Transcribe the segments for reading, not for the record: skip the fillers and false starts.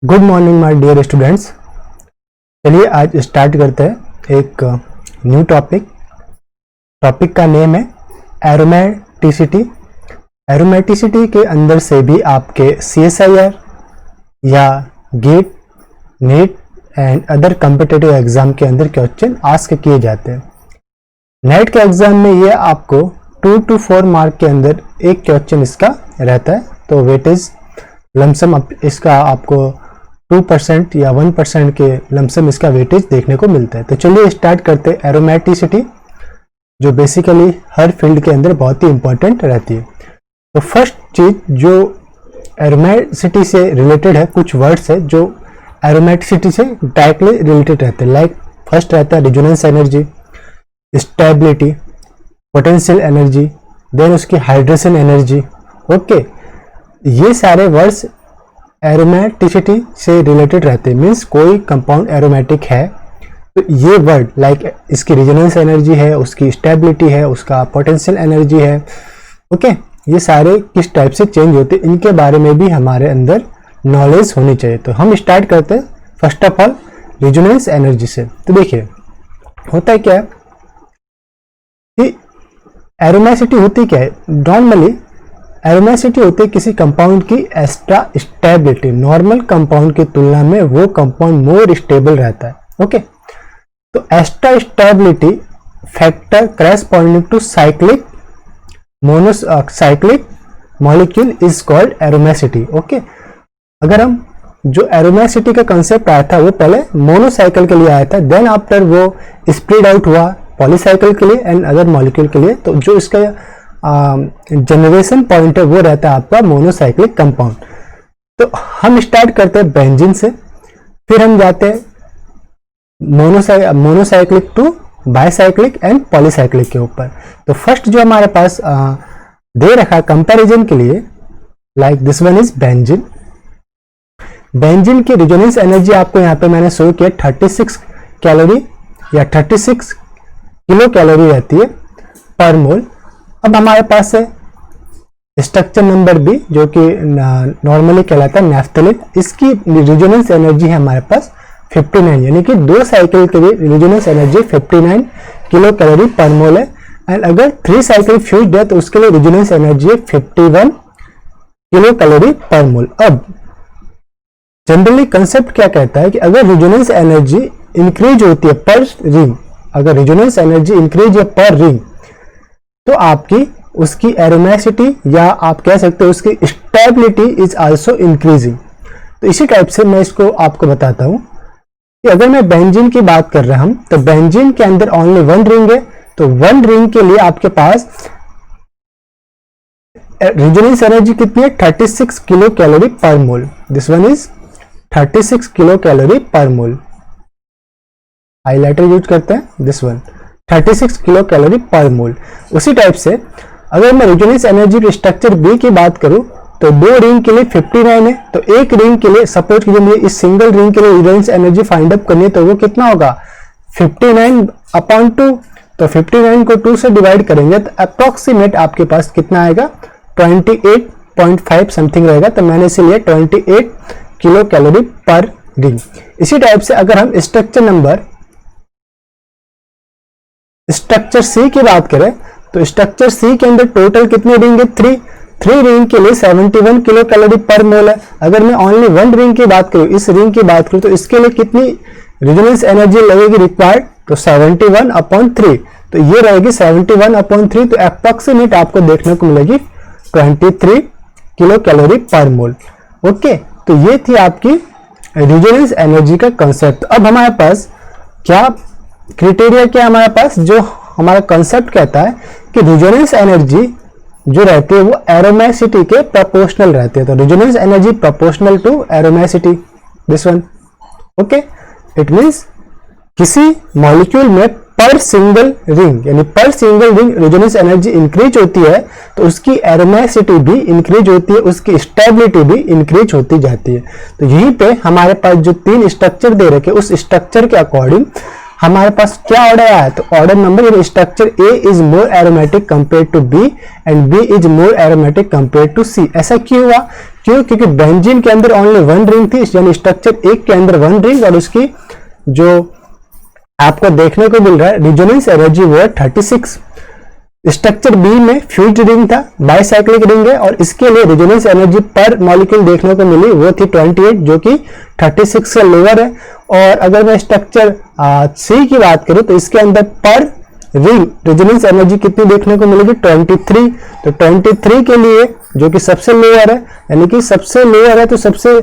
Good morning my dear students. चलिए आज start करते हैं एक न्यू टॉपिक। टॉपिक का नेम है एरोमेटिसिटी। एरोमेटिसिटी के अंदर से भी आपके CSIR या GATE, NEET and other competitive exam के अंदर क्वेश्चन आस्क किए जाते हैं। नेट के एग्जाम में ये आपको 2 to 4 मार्क के अंदर एक क्वेश्चन इसका रहता है, तो वेटेज लमसम इसका आपको 2% या 1% के लमसम इसका वेटेज देखने को मिलता है। तो चलिए स्टार्ट करते हैं एरोमेटिसिटी, जो बेसिकली हर फील्ड के अंदर बहुत ही इंपॉर्टेंट रहती है। तो फर्स्ट चीज जो एरोमेटिसिटी से रिलेटेड है, कुछ वर्ड्स है जो एरोमेटिसिटी से डायरेक्टली रिलेटेड रहते हैं। लाइक फर्स्ट रहता है resonance energy, stability, potential energy, then उसकी हाइड्रेशन एनर्जी। ओके, ये सारे वर्ड्स एरोमेटिसिटी से रिलेटेड रहते हैं। मीन्स कोई कंपाउंड एरोमेटिक है तो ये वर्ड लाइक इसकी रेजोनेंस एनर्जी है, उसकी स्टेबिलिटी है, उसका पोटेंशियल एनर्जी है। ओके, ये सारे किस टाइप से चेंज होते हैं, इनके बारे में भी हमारे अंदर नॉलेज होनी चाहिए। तो हम स्टार्ट करते हैं first of all resonance energy से। तो देखिए होता है क्या है कि एरोमेटिसिटी होती क्या है। नॉर्मली एरोमेटिसिटी होती है किसी कंपाउंड की एक्स्ट्रा स्टेबिलिटी। नॉर्मल कंपाउंड की तुलना में वो कंपाउंड मोर स्टेबल रहता है। ओके, तो extra stability factor corresponding to cyclic monocyclic molecule is called aromaticity. Okay, अगर हम जो एरोमेटिसिटी का कंसेप्ट आया था वो पहले मोनोसाइकिल के लिए आया था, देन आफ्टर वो स्प्रेड आउट हुआ पॉलीसाइकिल के लिए एंड अदर मॉलिक्यूल के लिए। तो जो इसका जनरेशन पॉइंट है वो रहता है आपका मोनोसाइक्लिक कंपाउंड। तो हम स्टार्ट करते हैं बेंजीन से, फिर हम जाते हैं monocyclic to bicyclic and polycyclic के ऊपर। तो फर्स्ट जो हमारे पास दे रखा है कंपैरिजन के लिए, like this one is benzene. Benzene की रेजोनेंस एनर्जी आपको यहाँ पे मैंने शो किया 36 कैलोरी या 36 किलो कैलोरी रहती है पर मोल। अब हमारे पास है स्ट्रक्चर नंबर बी जो कि नॉर्मली कहलाता है नैफ्थलीन। इसकी रेजोनेंस एनर्जी है हमारे पास 59, यानी कि 2 साइकिल के लिए resonance energy 59 kilo calorie per मोल है। एंड अगर 3 साइकिल फ्यूज्ड है तो उसके लिए रेजोनेंस एनर्जी है 51 किलो कैलोरी पर मोल। अब जनरली कंसेप्ट क्या कहता है कि अगर रेजोनेंस एनर्जी इंक्रीज होती है पर रिंग, अगर रेजोनेंस एनर्जी इंक्रीज है पर रिंग, तो आपकी उसकी एरोमेटिसिटी या आप कह सकते हो उसकी स्टेबिलिटी इज आल्सो इंक्रीजिंग। तो इसी टाइप से मैं इसको आपको बताता हूं कि अगर मैं बेंजीन की बात कर रहा हूं तो बेंजीन के अंदर ओनली 1 रिंग है, तो 1 रिंग के लिए आपके पास रेजोनेंस एनर्जी कितनी है 36 kilo calorie per mole. This one is 36 kilo calorie per mole. Highlighter use करते हैं, this one 36 kilo calorie per मोल। उसी टाइप से अगर मैं रेजोनेंस एनर्जी स्ट्रक्चर बी की बात करूं तो 2 रिंग के लिए 59 है, तो एक रिंग के लिए सपोज कीजिए मुझे इस सिंगल रिंग के लिए रेजोनेंस एनर्जी फाइंड अप करनी है, तो वो कितना होगा 59/2। तो 59 को 2 से डिवाइड करेंगे तो अप्रोक्सीमेट आपके पास कितना आएगा 28.5 समथिंग रहेगा। तो मैंने इसीलिए 28 किलो कैलोरी पर रिंग। इसी टाइप से अगर हम स्ट्रक्चर सी की बात करें तो स्ट्रक्चर सी के अंदर टोटल कितनी रिंग है 3 रिंग के लिए 71 किलो कैलोरी पर मोल है। अगर मैं ओनली 1 रिंग की बात करूं, इस रिंग की बात करूं, तो इसके लिए कितनी रेजोनेंस एनर्जी लगेगी रिक्वायर्ड, तो 71/3। तो ये रहेगी 71/3, तो अप्रोक्सीमेट आपको देखने को मिलेगी 23 किलो कैलोरी पर मोल। ओके, तो ये थी आपकी रेजोनेंस एनर्जी का कंसेप्ट। अब हमारे पास क्या क्राइटेरिया, क्या हमारे पास जो हमारा कंसेप्ट कहता है कि रेजोनेंस एनर्जी जो रहती है वो एरोमेटिसिटी के प्रोपोर्शनल रहती है। तो resonance energy proportional to aromaticity, this one. Okay, it means किसी मॉलिक्यूल में पर सिंगल रिंग, यानी पर single ring resonance energy increase होती है तो उसकी एरोमेटिसिटी भी इंक्रीज होती है, उसकी स्टेबिलिटी भी इंक्रीज होती जाती है। तो यहीं पे हमारे पास जो 3 स्ट्रक्चर दे रखे उस स्ट्रक्चर के अकॉर्डिंग हमारे पास क्या ऑर्डर आया, तो order number structure A is more aromatic compare to B and B is more aromatic compare to C. ऐसा क्यों हुआ, क्योंकि बेंजीन के अंदर ओनली 1 रिंग थी, यानी स्ट्रक्चर एक के अंदर 1 रिंग और उसकी जो आपको देखने को मिल रहा है रिजोनेंस एनर्जी वो है 36। स्ट्रक्चर बी में फ्यूज्ड रिंग था, बाइसाइक्लिक रिंग है और इसके लिए रिजोनेंस एनर्जी पर मॉलिक्यूल देखने को मिली वो थी 28 जो कि 36 से लोअर है। और अगर मैं स्ट्रक्चर सी की बात करूं तो इसके अंदर पर रिंग रेजोनेंस एनर्जी कितनी देखने को मिलेगी 23। तो 23 के लिए जो कि सबसे लोअर है, यानी कि सबसे लोअर है तो सबसे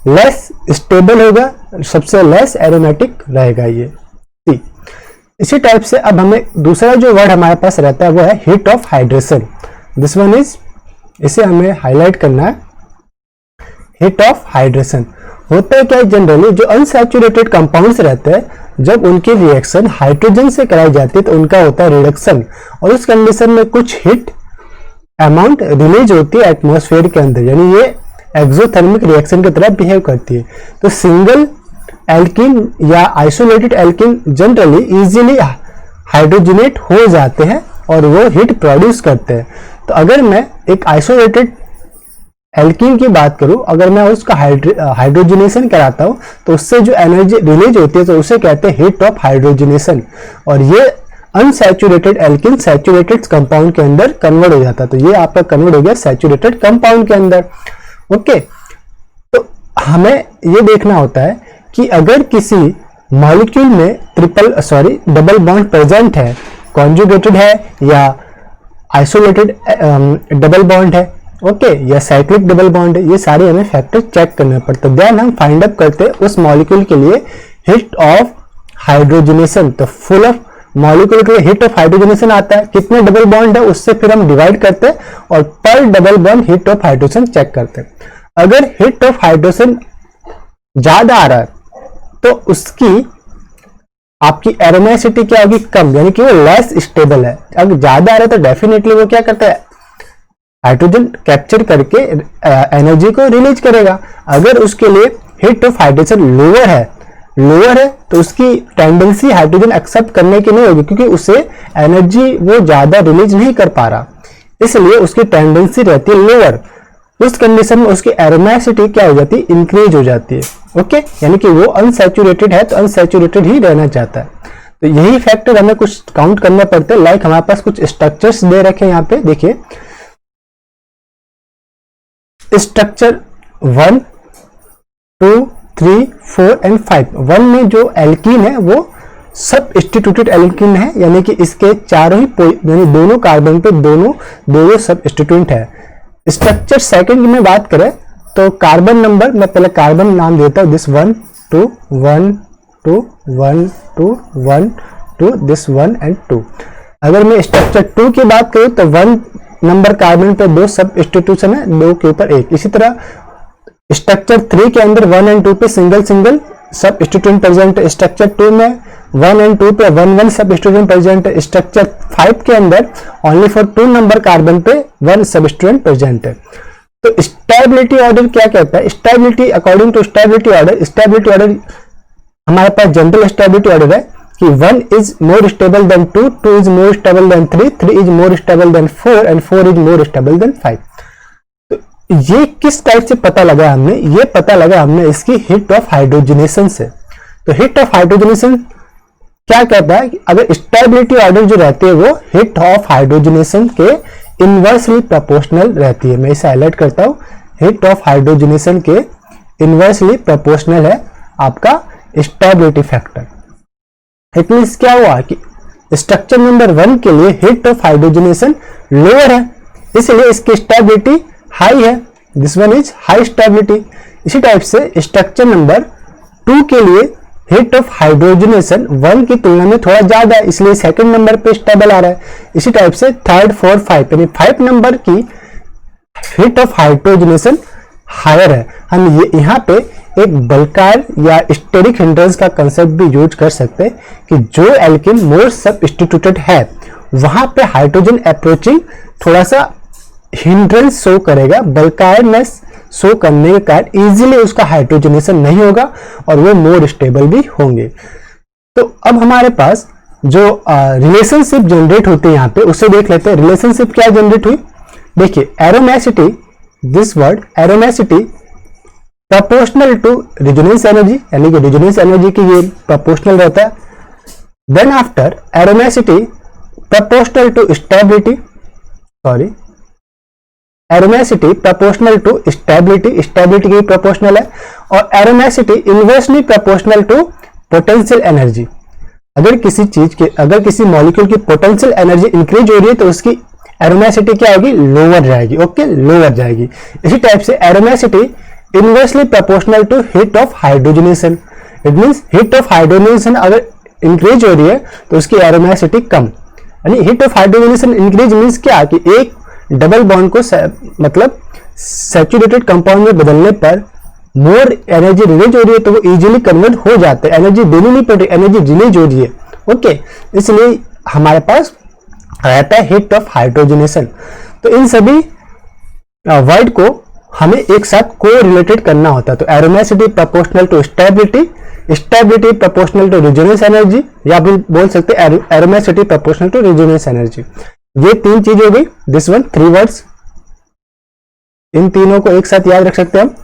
लेस स्टेबल होगा, सबसे लेस एरोमेटिक रहेगा ये सी। इसी टाइप से अब हमें दूसरा जो वर्ड हमारे पास रहता है वो है heat of hydration. This one is, इसे हमें हाईलाइट करना है, हीट ऑफ हाइड्रेशन। होता है क्या, जनरली जो अनसैचुरेटेड कंपाउंड्स रहते हैं जब उनकी रिएक्शन हाइड्रोजन से कराई जाती है तो उनका होता है रिडक्शन, और उस कंडीशन में कुछ हीट अमाउंट रिलीज होती है एटमॉस्फेयर के अंदर, यानी ये एक्सोथर्मिक रिएक्शन की तरह बिहेव करती है। तो सिंगल एल्किन या isolated alkene generally easily hydrogenate हो जाते हैं और वो हीट प्रोड्यूस करते हैं। तो अगर मैं एक आइसोलेटेड एल्कीन की बात करूं, अगर मैं उसका हाइड्रोजनेशन कराता हूं तो उससे जो एनर्जी रिलीज होती है तो उसे कहते हैं हीट ऑफ हाइड्रोजनेशन, और ये अनसैचुरेटेड एल्कीन सैचुरेटेड कंपाउंड के अंदर कन्वर्ट हो जाता है। तो ये आपका कन्वर्ट हो गया सैचुरेटेड कंपाउंड के अंदर। ओके, तो हमें ये देखना होता है कि अगर किसी मॉलिक्यूल में डबल बॉन्ड प्रेजेंट है, कॉन्जुगेटेड है या आइसोलेटेड डबल बॉन्ड है, ओके, या साइक्लिक डबल बॉन्ड है, ये सारे हमें फैक्टर चेक करने पड़ते हैं। देन हम फाइंड अप करते हैं उस मॉलिक्यूल के लिए हीट ऑफ हाइड्रोजनेशन। तो फुल ऑफ मॉलिक्यूल के लिए हीट ऑफ हाइड्रोजनेशन आता है, कितने डबल बॉन्ड है उससे फिर हम डिवाइड करते हैं और पर double bond heat of hydrogen check करते हैं। अगर हीट ऑफ हाइड्रोजन ज्यादा आ रहा है तो उसकी आपकी एरोमेसिटी क्या होगी, कम, यानी कि वो लेस स्टेबल है। अगर ज्यादा आ रहा है तो डेफिनेटली वो क्या करता है, हाइड्रोजन कैप्चर करके एनर्जी को रिलीज करेगा। अगर उसके लिए हीट ऑफ हाइड्रोजन लोअर है तो उसकी टेंडेंसी हाइड्रोजन एक्सेप्ट करने की नहीं होगी, क्योंकि उसे एनर्जी वो ज्यादा रिलीज नहीं कर पा रहा, इसलिए उसकी टेंडेंसी रहती है लोअर। उस कंडीशन में उसकी एरोमेसिटी क्या हो जाती है, इंक्रीज हो जाती है। ओके, यानी कि वो अनसैचुरेटेड है तो अनसैचुरेटेड ही रहना चाहता है। तो यही फैक्टर हमें कुछ काउंट करने पड़ते हैं। लाइक हमारे पास कुछ स्ट्रक्चर्स दे रखे हैं, यहाँ पे देखिए स्ट्रक्चर 1, 2, 3, 4 एंड 5। 1 में जो एल्कीन है वो सब इंस्टीट्यूटेड एल्कीन है, यानी कि इसके चारों ही यानी दोनों कार्बन पे दोनों सब इंस्टीट्यूट है। स्ट्रक्चर सेकंड की में बात करें तो कार्बन नंबर, मैं पहले कार्बन नाम देता हूं, दिस 1 2 1 2 1 2 1 2, दिस 1 एंड 2। अगर मैं स्ट्रक्चर 2 की बात करूं तो 1 नंबर कार्बन पे 2 सब इंस्टीट्यूशन है, 2 के ऊपर 1। इसी तरह स्ट्रक्चर 3 के अंदर 1 एंड 2 पे सिंगल सब इंस्टीट्यूशन प्रेजेंट है। स्ट्रक्चर 2 में 1 एंड 2 पे 1 सब इंस्टीट्यूशन प्रेजेंट है। स्ट्रक्चर 5 के अंदर ओनली फॉर 2 नंबर कार्बन पे 1 सब इंस्टीट्यूशन प्रेजेंट है। तो स्टेबिलिटी ऑर्डर क्या कहता है, stability according to stability order हमारे पास जनरल स्टेबिलिटी ऑर्डर है कि 1 is more stable than 2, 2 is more stable than 3, 3 is more stable than 4 and 4 is more stable than 5। तो ये किस टाइप से पता लगा हमने, ये पता लगा हमने इसकी हीट ऑफ हाइड्रोजनेशन से। तो हीट ऑफ हाइड्रोजनेशन क्या कहता है कि अगर स्टेबिलिटी ऑर्डर जो रहती है वो हीट ऑफ हाइड्रोजनेशन के इनवर्सली प्रोपोर्शनल रहती है। मैं इसे हाईलाइट करता हूं, हीट ऑफ हाइड्रोजनेशन के इनवर्सली प्रोपोर्शनल है आपका स्टेबिलिटी फैक्टर। इट मींस क्या हुआ कि स्ट्रक्चर नंबर 1 के लिए हीट ऑफ हाइड्रोजनेशन लोअर है, इसलिए इसकी स्टेबिलिटी हाई है, this one is high stability. इसी टाइप से स्ट्रक्चर नंबर 2 के लिए हीट ऑफ हाइड्रोजनेशन 1 की तुलना में थोड़ा ज्यादा है, इसलिए सेकंड नंबर पे स्टेबल आ रहा है। इसी टाइप से 3, 4, 5 यानी 5 नंबर की हीट ऑफ हाइड्रोजनेशन हायर है। हम ये यहाँ पे एक बल्कार या स्टेरिक हिंड्रेंस का कंसेप्ट भी यूज कर सकते हैं कि जो एल्किन मोर सब इंस्टीट्यूटेड है वहां पे हाइड्रोजन अप्रोचिंग थोड़ा सा हिंड्रेंस शो करेगा, बल्कारनेस शो करने के कारण इजीली उसका हाइड्रोजनेशन नहीं होगा और वो मोर स्टेबल भी होंगे। तो अब हमारे पास जो रिलेशनशिप जनरेट होती है यहाँ पे उससे देख लेते हैं रिलेशनशिप क्या जनरेट हुई। देखिए aromaticity, this word aromaticity proportional to resonance energy, यानी कि रेजोनेंस एनर्जी की ये प्रोपोर्शनल रहता है। Then after aromaticity proportional to stability, sorry aromaticity proportional to stability, stability की प्रोपोर्शनल है। और aromaticity inversely proportional to potential energy. अगर किसी चीज के, अगर किसी मॉलिक्यूल की पोटेंशियल एनर्जी इंक्रीज हो रही है तो उसकी एरोमेसिटी क्या होगी, लोअर जाएगी। ओके, लोअर जाएगी। इसी टाइप से aromaticity inversely proportional to heat of hydrogenation. It means heat of hydrogenation अगर इंक्रीज हो रही है तो उसकी एरोमेसिटी कम, यानी heat of hydrogenation increase means क्या कि एक डबल बॉन्ड को मतलब सैचुरेटेड कंपाउंड में बदलने पर मोर एनर्जी रिलीज हो रही है तो वो इजीली कन्वर्ट हो जाते हैं, एनर्जी देनी नहीं पड़ रही, एनर्जी रिलीज हो रही है। ओके, इसलिए हमारे पास रहता है हीट ऑफ हाइड्रोजनेशन। तो इन सभी वर्ड को हमें एक साथ को रिलेटेड करना होता है। तो aromaticity proportional to stability, stability proportional to resonance energy, या आप बोल सकते हैं aromaticity proportional to resonance energy. ये तीन चीज हो गई, दिस वन 3 वर्ड्स, इन तीनों को एक साथ याद रख सकते हैं हम।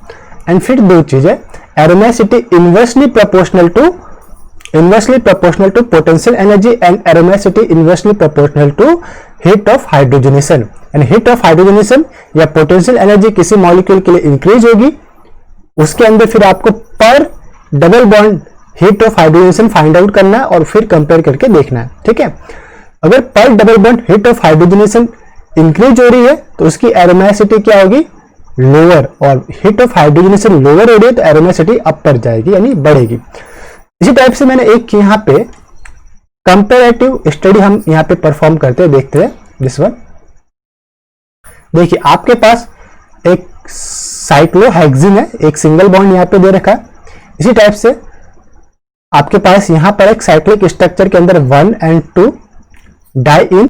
एंड फिर दो चीज है, aromaticity inversely proportional to potential energy and aromaticity inversely proportional to heat of hydrogenation. And heat of hydrogenation या पोटेंशियल एनर्जी किसी मॉलिक्यूल के लिए इंक्रीज होगी, उसके अंदर फिर आपको per double bond heat of hydrogenation find out करना है और फिर कंपेयर करके देखना है। ठीक है, अगर पर double bond heat of hydrogenation increase हो रही है तो उसकी एरोमेसिटी क्या होगी, लोअर, और हीट ऑफ हाइड्रोजनेशन लोअर हो रही है तो एरोमेसिटी अपर जाएगी, यानी बढ़ेगी। इसी टाइप से मैंने एक यहाँ पे कंपैरेटिव स्टडी हम यहाँ पे परफॉर्म करते हैं, देखते हैं दिस वन। देखिए आपके पास एक साइक्लोहेक्सिन है, एक सिंगल बॉन्ड यहाँ पे दे रखा है। इसी टाइप से आपके पास यहाँ पर एक साइक्लिक स्ट्रक्चर के अंदर 1 and 2 डाई इन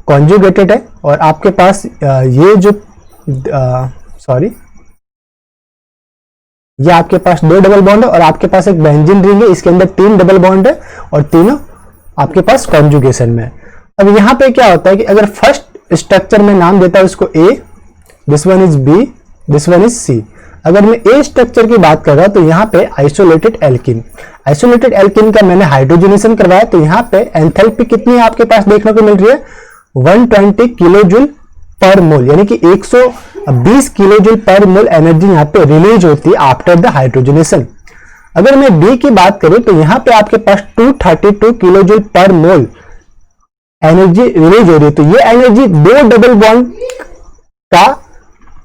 कॉन्जुगेटेड है, और आपके पास ये जो ये आपके पास 2 डबल बॉन्ड है और आपके पास एक बेंजीन रिंग है, इसके अंदर 3 डबल बॉन्ड है और तीनों आपके पास कॉन्जुगेशन में है। अब यहाँ पे क्या होता है कि अगर फर्स्ट स्ट्रक्चर में नाम देता है उसको A, this one is B, this one is C. अगर मैं ए स्ट्रक्चर की बात कर रहा हूं तो यहाँ पे आइसोलेटेड एल्किन, आइसोलेटेड एल्किन का मैंने हाइड्रोजनेशन करवाया, तो यहाँ पे एंथैल्पी कितनी आपके पास देखने को मिल रही है, 120 किलो जूल पर मोल, यानी कि 120 किलो जूल पर मोल एनर्जी यहाँ पे रिलीज होती है आफ्टर द हाइड्रोजनेशन। अगर मैं बी की बात करूं तो यहाँ पे आपके पास 232 किलो जूल पर मोल एनर्जी रिलीज हो रही है। तो ये एनर्जी 2 डबल बॉन्ड का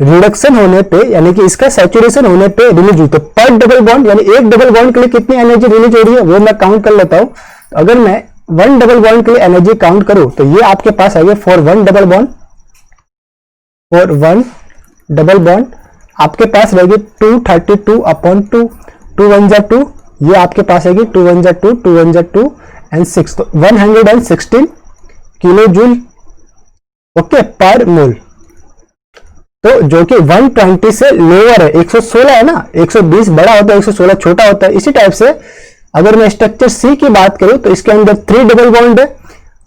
रिडक्शन होने पे, यानी कि इसका सैचुरेशन होने पे रिलीज हुई। तो पर डबल बॉन्ड यानी एक डबल बॉन्ड के लिए कितनी एनर्जी रिलीज हो रही है वो मैं काउंट कर लेता हूं। तो अगर मैं 1 डबल बॉन्ड के लिए एनर्जी काउंट करूं तो ये आपके पास आएगा for 1 double bond, for 1 double bond आपके पास रहेगी 232 अपॉन 2, 2 1 जा 2, ये आपके पास आएगी 2 1 जा 2, 2 1 जा 2 एंड 6, तो 116 किलो जूल ओके पर मोल। तो जो कि 120 से लोअर है, 116 है ना, 120 बड़ा होता है, 116 छोटा होता है। इसी टाइप से अगर मैं स्ट्रक्चर सी की बात करूं तो इसके अंदर 3 डबल बॉन्ड है।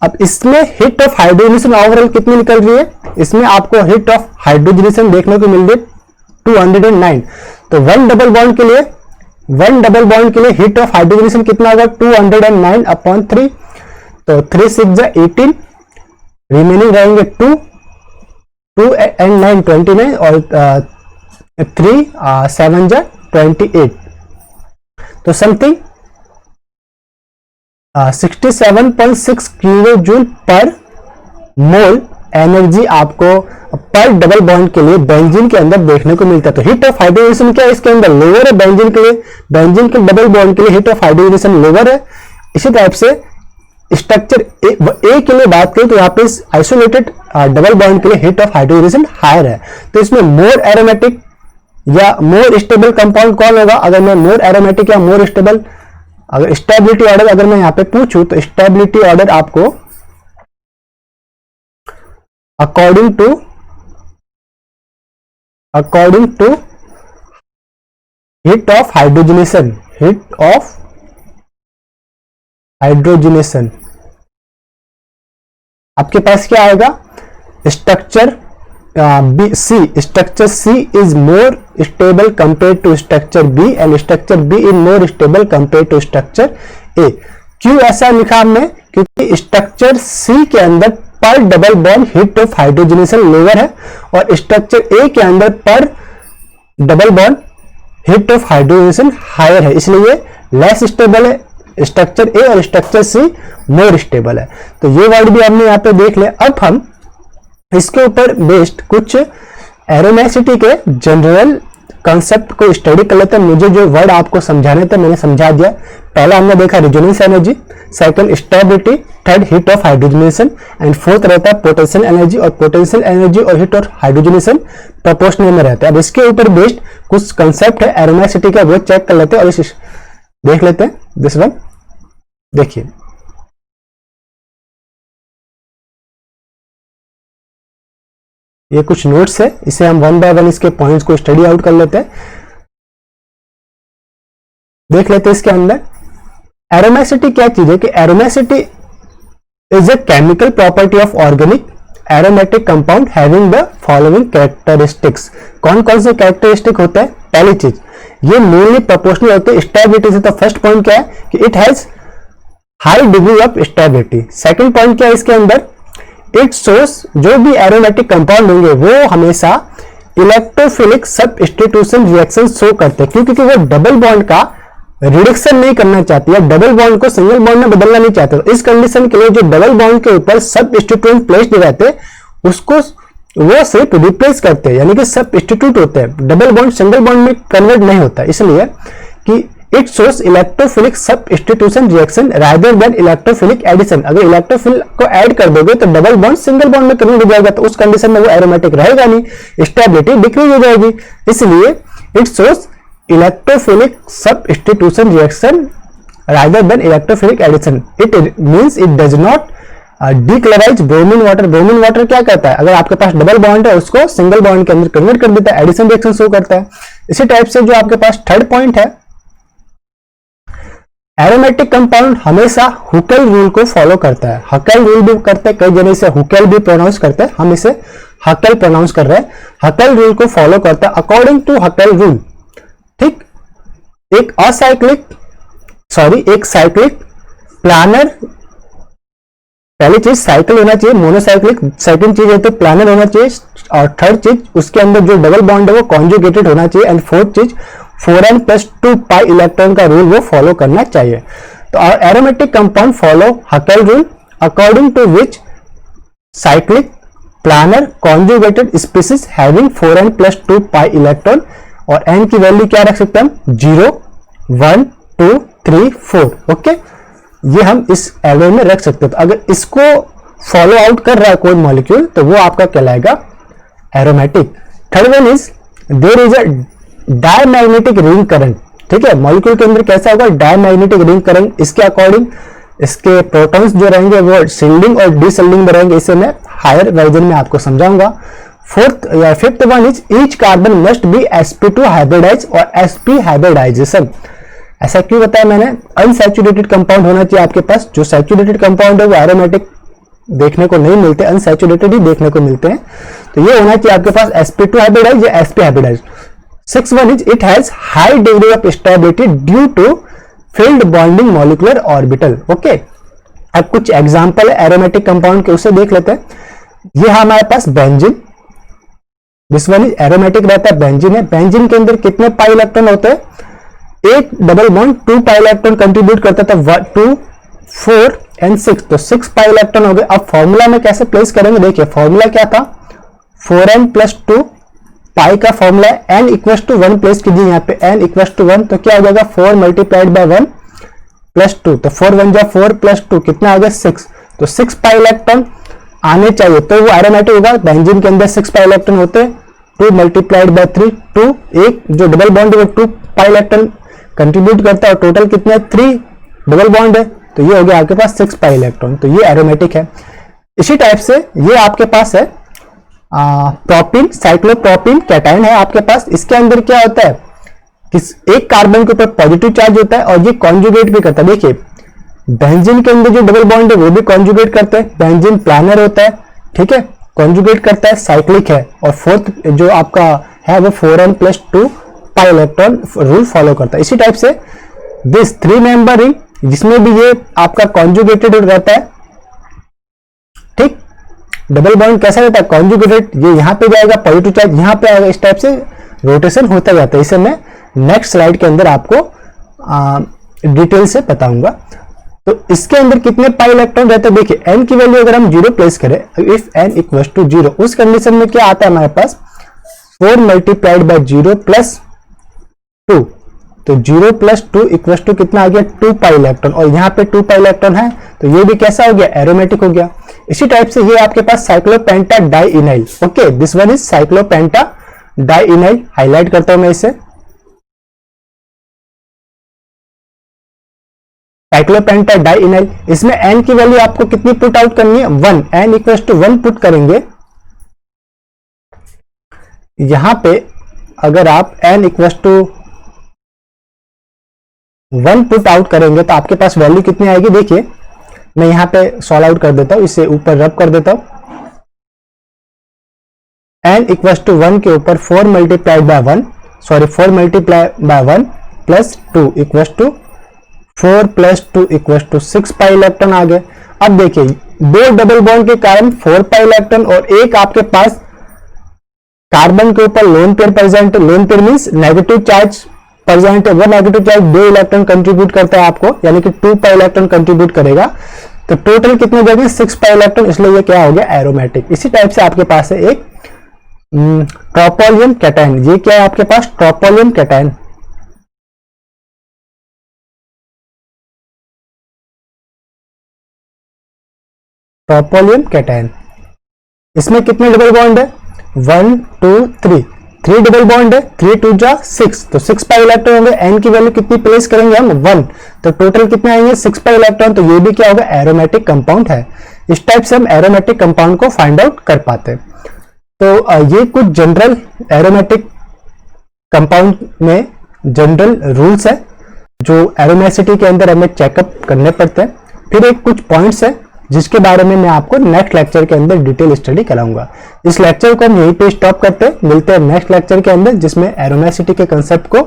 अब इसमें हिट ऑफ हाइड्रोजनेशन ओवरऑल कितनी निकल रही है, इसमें आपको हिट ऑफ हाइड्रोजनेशन देखने को मिल रही है 209। तो 1 डबल बॉन्ड के लिए, 1 डबल बॉन्ड के लिए हिट ऑफ हाइड्रोजनेशन कितना होगा 209 अपॉन 3, तो 3 6 जा 18, रिमेनिंग रहेंगे 2 एंड 9 29 और 3 7 जा 28, तो समथिंग 67.6 किलो जूल पर मोल एनर्जी आपको पर डबल बॉन्ड के लिए बेंजीन के अंदर देखने को मिलता है। तो हिट ऑफ हाइड्रोजनेशन क्या है इसके अंदर, लोअर है बेंजीन के लिए, बेंजीन के डबल बॉन्ड के लिए हिट ऑफ हाइड्रोजनेशन लोअर है। इसी टाइप से स्ट्रक्चर ए के लिए बात करें तो यहाँ पे आइसोलेटेड डबल बॉन्ड के लिए हिट ऑफ हाइड्रोजनेशन हायर है। तो इसमें मोर एरोमेटिक या मोर स्टेबल कंपाउंड कौन होगा, अगर मैं मोर एरोमेटिक या मोर स्टेबल, अगर स्टेबिलिटी ऑर्डर अगर मैं यहाँ पे पूछूं तो स्टेबिलिटी ऑर्डर आपको according to heat of hydrogenation, heat of hydrogenation. आपके पास क्या आएगा, structure C, structure C is more stable compare to structure B and structure B is more stable compare to structure A. क्यों ऐसा लिखा हमने, क्योंकि स्ट्रक्चर सी के अंदर पर double bond heat of hydrogenation lower है और स्ट्रक्चर ए के अंदर पर double bond heat of hydrogenation higher है, इसलिए लेस स्टेबल है स्ट्रक्चर ए और स्ट्रक्चर सी मोर स्टेबल है। तो ये वर्ड भी हमने यहाँ पे देख लिया। अब हम इसके ऊपर बेस्ड कुछ एरोमेसिटी के जनरल कॉन्सेप्ट को स्टडी कर लेते हैं। मुझे जो वर्ड आपको समझाने थे मैंने समझा दिया। पहला हमने देखा resonance energy, second stability, third heat of hydrogenation and fourth रहता है पोटेंशियल एनर्जी। और पोटेंशियल एनर्जी और हीट ऑफ हाइड्रोजनेशन प्रोपोर्शनल में रहता है। अब इसके ऊपर बेस्ड कुछ कंसेप्ट है एरोमेसिटी का, वो चेक कर लेते हैं और इस देख लेते हैं। दिस वन देखिए, ये कुछ नोट्स है, इसे हम वन बाय वन इसके पॉइंट्स को स्टडी आउट कर लेते हैं। देख लेते हैं इसके अंदर एरोमेसिटी क्या चीज है कि aromaticity is a chemical property of organic aromatic compound having the following characteristics. कौन कौन से कैरेक्टरिस्टिक होते हैं? पहली चीज, ये मेनली प्रोपोर्शनल होते हैं स्टेबिलिटी से। तो फर्स्ट पॉइंट क्या है कि it has high degree of stability. Second point क्या है इसके अंदर, इट सोर्स जो भी एरोमेटिक कंपाउंड होंगे वो हमेशा इलेक्ट्रोफिलिक सब्स्टिट्यूशन रिएक्शन शो करते हैं, क्योंकि वो डबल बॉन्ड का रिडक्शन नहीं करना चाहती है, डबल बॉन्ड को सिंगल बॉन्ड में बदलना नहीं चाहते। तो इस कंडीशन के लिए जो डबल बॉन्ड के ऊपर सब्स्टिट्यूएंट प्लेस्ड रहते हैं उसको वो सिर्फ रिप्लेस करते हैं, यानी कि सब्स्टिट्यूट होते हैं, डबल बॉन्ड सिंगल बॉन्ड में कन्वर्ट नहीं होता। इसलिए कि it shows electrophilic substitution reaction rather than electrophilic addition. अगर इलेक्ट्रोफिल को ऐड कर दोगे तो डबल बॉन्ड सिंगल बॉन्ड में कन्वर्ट हो जाएगा, तो उस कंडीशन में वो एरोमेटिक रहेगा नहीं, स्टेबिलिटी डिक्रीज हो जाएगी। इसलिए it shows electrophilic substitution reaction rather than electrophilic addition. It means it does not decolourise bromine water. Bromine water क्या करता है, अगर आपके पास डबल बॉन्ड है उसको सिंगल बॉन्ड के अंदर कन्वर्ट कर देता है, एडिशन रिएक्शन शो करता है। इसी टाइप से जो आपके पास थर्ड पॉइंट है, एरोमेटिक कंपाउंड हमेशा हुकेल रूल को फॉलो करता है। हकेल रूल भी करते हैं, कई जगह इसे हुकेल भी प्रोनाउंस करते हैं, हम इसे हकेल प्रोनाउंस कर रहे हैं। हकेल रूल को फॉलो करता है। अकॉर्डिंग टू हकेल रूल, ठीक, एक साइक्लिक प्लानर, पहली चीज साइकिल होना चाहिए मोनोसाइक्लिक, सेकंड चीज है तो प्लानर होना चाहिए, और थर्ड चीज उसके अंदर जो डबल बॉन्ड है वो कॉन्जुगेटेड होना चाहिए, एंड फोर्थ चीज 4n+2 पाई इलेक्ट्रॉन का रूल वो फॉलो करना चाहिए। तो aromatic compound follow Huckel rule according to which cyclic planar conjugated species having 4n+2 pi electron, और n की वैल्यू क्या रख सकते हैं हम, 0, 1, 2, 3, 4। ओके, ये हम इस एरो में रख सकते हैं। तो अगर इसको फॉलो आउट कर रहा है कोई मॉलिक्यूल तो वो आपका कहलाएगा aromatic. Third one is there is a diamagnetic ring current. ठीक है, मॉलिक्यूल के अंदर कैसा होगा, डायमैग्नेटिक रिंग करंट। इसके अकॉर्डिंग इसके प्रोटॉन्स जो रहेंगे वो शिल्डिंग और डिशिल्डिंग में रहेंगे, इसे मैं हायर वर्जन में आपको समझाऊंगा। फोर्थ या fifth one is each carbon must be sp2 hybridize और sp हाइब्रिडाइजेशन। ऐसा क्यों बताया मैंने, अनसैचुरेटेड कंपाउंड होना चाहिए आपके पास। जो सैचुरेटेड कंपाउंड है वो एरोमेटिक देखने को नहीं मिलते, अनसैचुरेटेड ही देखने को मिलते हैं। तो ये होना चाहिए आपके पास sp2 हाइब्रिडाइज या sp hybridize. Six one is it has high degree of stability due to field bonding molecular orbital. Okay, अब कुछ एग्जांपल है एरोमेटिक कंपाउंड के, उसे देख लेते हैं। ये हमारे पास benzene, this one is aromatic रहता है, बेंजीन है। बेंजीन के अंदर कितने पाई इलेक्ट्रॉन होते हैं, एक double bond 2 pi electron contribute करता था, 2, 4 एंड 6, तो 6 पाई इलेक्ट्रॉन हो गए। अब फॉर्मूला में कैसे प्लेस करेंगे, देखिए फॉर्मूला क्या था, 4n+2 पाई का फॉर्मूला है, n इक्वल्स टू 1 प्लेस कीजिए यहाँ पे, n इक्वल्स टू 1, तो क्या हो जाएगा 4 मल्टीप्लाइड बाय 1 प्लस 2, तो 4 1 जा 4 प्लस 2 कितना आ गया 6, तो 6 पाई इलेक्ट्रॉन आने चाहिए तो वो एरोमेटिक होगा। बेंजीन के अंदर 6 पाई इलेक्ट्रॉन होते हैं, 2 मल्टीप्लाइड बाय 3, 2, एक जो डबल बॉन्ड है वो 2 पाई इलेक्ट्रॉन कंट्रीब्यूट करता है, और टोटल कितने 3 डबल बॉन्ड है, तो ये हो गया आपके पास 6 पाई इलेक्ट्रॉन, तो ये एरोमेटिक है। इसी टाइप से ये आपके पास है प्रोपीन, साइक्लोप्रोपीन कैटायन है आपके पास। इसके अंदर क्या होता है कि एक कार्बन के ऊपर पॉजिटिव चार्ज होता है और ये कॉन्जुगेट भी करता है। देखिए बेंजीन के अंदर जो डबल बॉन्ड है वो भी कॉन्जुगेट करते हैं, बेंजीन प्लानर होता है, ठीक है, कॉन्जुगेट करता है, साइक्लिक है, और फोर्थ जो आपका है वो 4n+2 pi electron rule follow करता है। इसी टाइप से दिस 3 मेंबर रिंग जिसमें भी ये आपका कॉन्जुगेटेड रहता है, ठीक, डबल बॉन्ड कैसा रहता है, कॉन्जुगेटेड, ये यहाँ पे जाएगा पॉजिटिव चार्ज, यहाँ पे आएगा, इस टाइप से रोटेशन होता जाता है। इसे मैं नेक्स्ट स्लाइड के अंदर आपको डिटेल से बताऊंगा। तो इसके अंदर कितने पाई इलेक्ट्रॉन रहते हैं, देखिए n की वैल्यू अगर हम 0 प्लेस करें, इफ n इक्वल टू 0, उस कंडीशन में क्या आता है हमारे पास 4 मल्टीप्लाइड बाय 0 प्लस 2, तो 0 प्लस 2 इक्वल टू कितना आ गया 2 पाई इलेक्ट्रॉन, और यहाँ पे 2 पाई इलेक्ट्रॉन है तो ये भी कैसा हो गया, एरोमेटिक हो गया। इसी टाइप से ये आपके पास cyclopenta dienyl, okay, this one is cyclopenta dienyl, highlight करता हूं मैं इसे, साइक्लोपेंटा डाइइनाइल। इसमें n की वैल्यू आपको कितनी पुट आउट करनी है, 1, n इक्वल टू 1 पुट करेंगे। यहां पे अगर आप n equal to 1 put out करेंगे तो आपके पास वैल्यू कितनी आएगी, देखिए मैं यहां पे सॉल्व आउट कर देता हूं, इसे ऊपर रब कर देता हूं, n इक्वल टू 1 के ऊपर 4 multiplied by 1, sorry 4 multiply by 1 plus 2 equal to 4 plus 2 equal to 6 pi electron आ गए। अब देखिए दो डबल बॉन्ड के कारण 4 पाई इलेक्ट्रॉन और एक आपके पास कार्बन के ऊपर lone pair present, lone pair means negative charge present है, वो नेगेटिव चार्ज 2 इलेक्ट्रॉन कंट्रीब्यूट करता है आपको, यानी कि 2 पाई इलेक्ट्रॉन कंट्रीब्यूट करेगा, तो टोटल कितने जगह 6 पाई इलेक्ट्रॉन, इसलिए ये क्या हो गया एरोमेटिक। इसी टाइप से आपके पास है एक ट्रोपोलियम कैटायन, ये क्या है आपके पास ट्रोपोलियम कैटायन, ट्रोपोलियम कैटायन, इसमें कितने डबल बॉन्ड है 1 2 3 डबल बॉन्ड है, 3 2 जा 6, तो 6 पाई इलेक्ट्रॉन होंगे, n की वैल्यू कितनी प्लेस करेंगे हम 1, तो टोटल कितने आएंगे 6 पाई इलेक्ट्रॉन, तो ये भी क्या होगा एरोमेटिक कंपाउंड है। इस टाइप से हम एरोमेटिक कंपाउंड को फाइंड आउट कर पाते हैं। तो ये कुछ जनरल एरोमेटिक कंपाउंड में जनरल रूल्स है जो एरोमेसिटी के अंदर हमें चेकअप करने पड़ते हैं। फिर एक कुछ पॉइंट्स है जिसके बारे में मैं आपको नेक्स्ट लेक्चर के अंदर डिटेल स्टडी कराऊंगा। इस लेक्चर को हम यहीं पे स्टॉप करते हैं, मिलते हैं नेक्स्ट लेक्चर के अंदर जिसमें एरोमेसिटी के कंसेप्ट को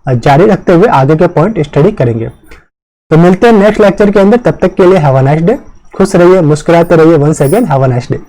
जारी रखते हुए आगे के पॉइंट स्टडी करेंगे। तो मिलते हैं नेक्स्ट लेक्चर के अंदर, तब तक के लिए हैव अ नाइस डे, खुश रहिए, मुस्कुराते रहिए, once again have a nice day.